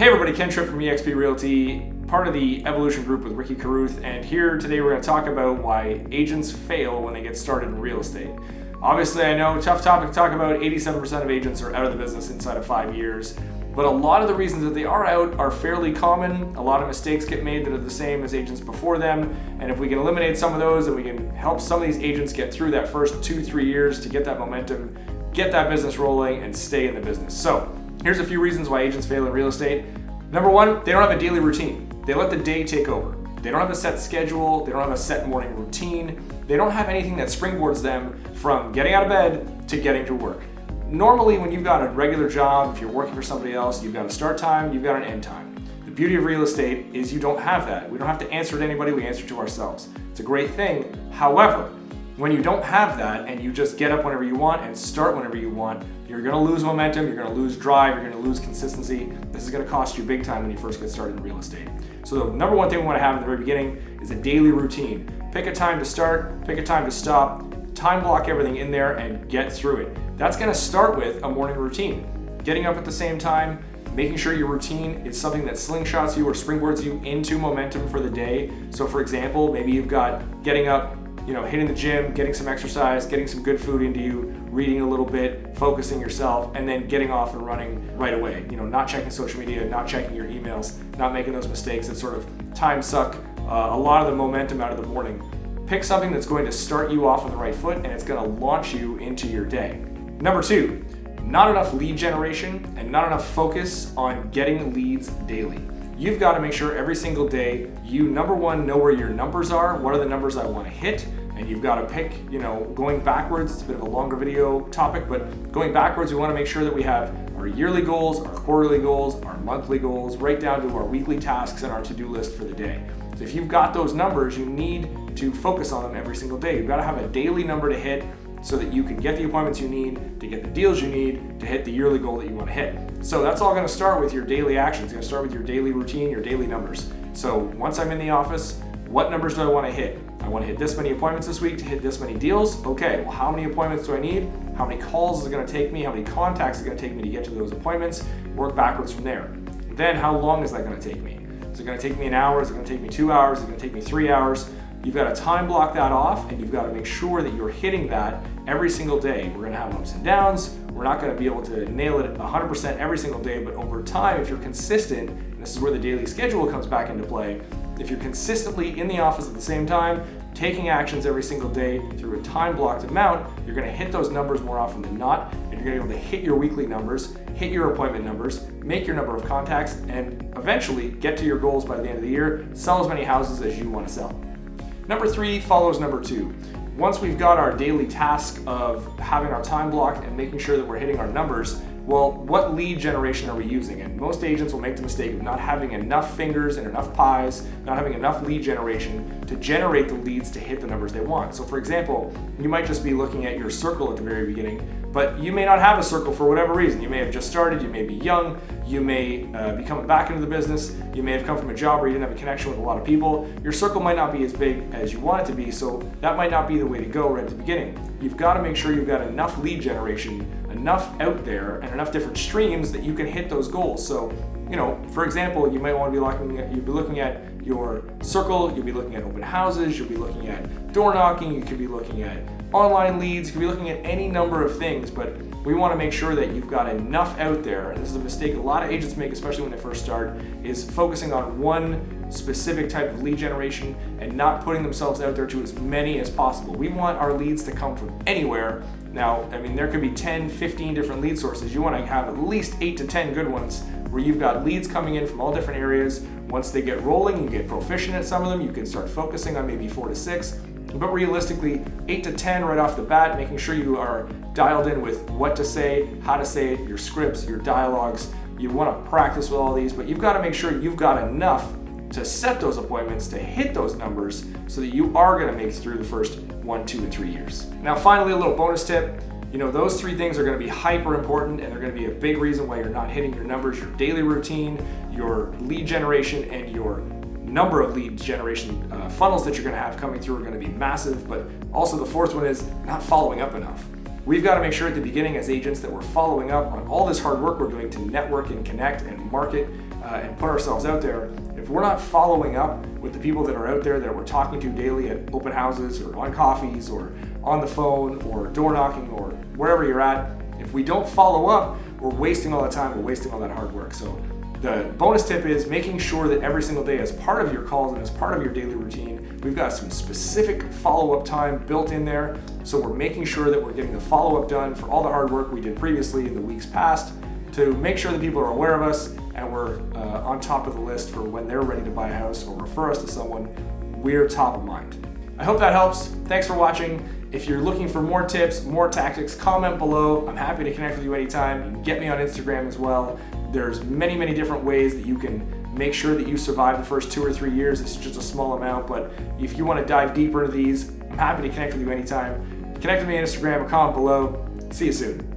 Hey everybody, Ken Tripp from eXp Realty, part of the Evolution Group with Ricky Carruth, and here today we're going to talk about why agents fail when they get started in real estate. Obviously, I know, tough topic to talk about. 87% of agents are out of the business inside of 5 years, but a lot of the reasons that they are out are fairly common. A lot of mistakes get made that are the same as agents before them, and if we can eliminate some of those and we can help some of these agents get through that first 2-3 years to get that momentum, get that business rolling, and stay in the business. So here's a few reasons why agents fail in real estate. Number one, they don't have a daily routine. They let the day take over. They don't have a set schedule. They don't have a set morning routine. They don't have anything that springboards them from getting out of bed to getting to work. Normally, when you've got a regular job, if you're working for somebody else, you've got a start time, you've got an end time. The beauty of real estate is you don't have that. We don't have to answer to anybody, we answer to ourselves. It's a great thing. However, when you don't have that and you just get up whenever you want and start whenever you want, you're gonna lose momentum, you're gonna lose drive, you're gonna lose consistency. This is gonna cost you big time when you first get started in real estate. So the number one thing we wanna have in the very beginning is a daily routine. Pick a time to start, pick a time to stop, time block everything in there and get through it. That's gonna start with a morning routine. Getting up at the same time, making sure your routine is something that slingshots you or springboards you into momentum for the day. So for example, maybe you've got getting up, hitting the gym, getting some exercise, getting some good food into you, reading a little bit, focusing yourself, and then getting off and running right away. Not checking social media, not checking your emails, not making those mistakes that sort of time suck a lot of the momentum out of the morning. Pick something that's going to start you off on the right foot and it's going to launch you into your day. Number two, not enough lead generation and not enough focus on getting leads daily. You've got to make sure every single day you, number one, know where your numbers are. What are the numbers I want to hit? And you've got to pick, going backwards. It's a bit of a longer video topic, but going backwards, we want to make sure that we have our yearly goals, our quarterly goals, our monthly goals, right down to our weekly tasks and our to-do list for the day. So if you've got those numbers, you need to focus on them every single day. You've got to have a daily number to hit so that you can get the appointments you need, to get the deals you need, to hit the yearly goal that you want to hit. So that's all going to start with your daily actions. It's going to start with your daily routine, your daily numbers. So once I'm in the office, what numbers do I want to hit? I want to hit this many appointments this week to hit this many deals. Okay, well, how many appointments do I need? How many calls is it going to take me? How many contacts is it going to take me to get to those appointments? Work backwards from there. Then how long is that going to take me? Is it going to take me an hour? Is it going to take me 2 hours? Is it going to take me 3 hours? You've got to time block that off and you've got to make sure that you're hitting that every single day. We're going to have ups and downs. We're not going to be able to nail it 100% every single day, but over time, if you're consistent, and this is where the daily schedule comes back into play, if you're consistently in the office at the same time, taking actions every single day through a time blocked amount, you're going to hit those numbers more often than not, and you're going to be able to hit your weekly numbers, hit your appointment numbers, make your number of contacts, and eventually get to your goals by the end of the year, sell as many houses as you want to sell. Number three follows number two. Once we've got our daily task of having our time blocked and making sure that we're hitting our numbers, well, what lead generation are we using? And most agents will make the mistake of not having enough fingers and enough pies, not having enough lead generation to generate the leads to hit the numbers they want. So for example, you might just be looking at your circle at the very beginning, but you may not have a circle for whatever reason. You may have just started, you may be young, you may be coming back into the business, you may have come from a job where you didn't have a connection with a lot of people. Your circle might not be as big as you want it to be, so that might not be the way to go right at the beginning. You've got to make sure you've got enough lead generation, enough out there, and enough different streams that you can hit those goals. So, for example, you might want to be looking at your circle, you'll be looking at open houses, you'll be looking at door knocking, you could be looking at online leads, you could be looking at any number of things, but we want to make sure that you've got enough out there, and this is a mistake a lot of agents make, especially when they first start, is focusing on one specific type of lead generation and not putting themselves out there to as many as possible. We want our leads to come from anywhere. Now, there could be 10, 15 different lead sources. You want to have at least 8 to 10 good ones where you've got leads coming in from all different areas. Once they get rolling, you get proficient at some of them, you can start focusing on maybe 4 to 6. But realistically, 8 to 10 right off the bat, making sure you are dialed in with what to say, how to say it, your scripts, your dialogues. You want to practice with all these, but you've got to make sure you've got enough to set those appointments, to hit those numbers, so that you are going to make it through the first 1, 2, and 3 years. Now, finally, a little bonus tip. Those 3 things are going to be hyper important and they're going to be a big reason why you're not hitting your numbers, your daily routine, your lead generation, and your number of lead generation funnels that you're going to have coming through are going to be massive. But also the fourth one is not following up enough. We've got to make sure at the beginning as agents that we're following up on all this hard work we're doing to network and connect and market and put ourselves out there, if we're not following up with the people that are out there that we're talking to daily at open houses or on coffees or on the phone or door knocking or wherever you're at, if we don't follow up, we're wasting all the time, we're wasting all that hard work. So the bonus tip is making sure that every single day, as part of your calls and as part of your daily routine, we've got some specific follow-up time built in there. So we're making sure that we're getting the follow-up done for all the hard work we did previously in the weeks past to make sure that people are aware of us and we're on top of the list for when they're ready to buy a house or refer us to someone, we're top of mind. I hope that helps. Thanks for watching. If you're looking for more tips, more tactics, comment below. I'm happy to connect with you anytime. You can get me on Instagram as well. There's many, many different ways that you can make sure that you survive the first 2 or 3 years. It's just a small amount, but if you want to dive deeper into these, I'm happy to connect with you anytime. Connect with me on Instagram or comment below. See you soon.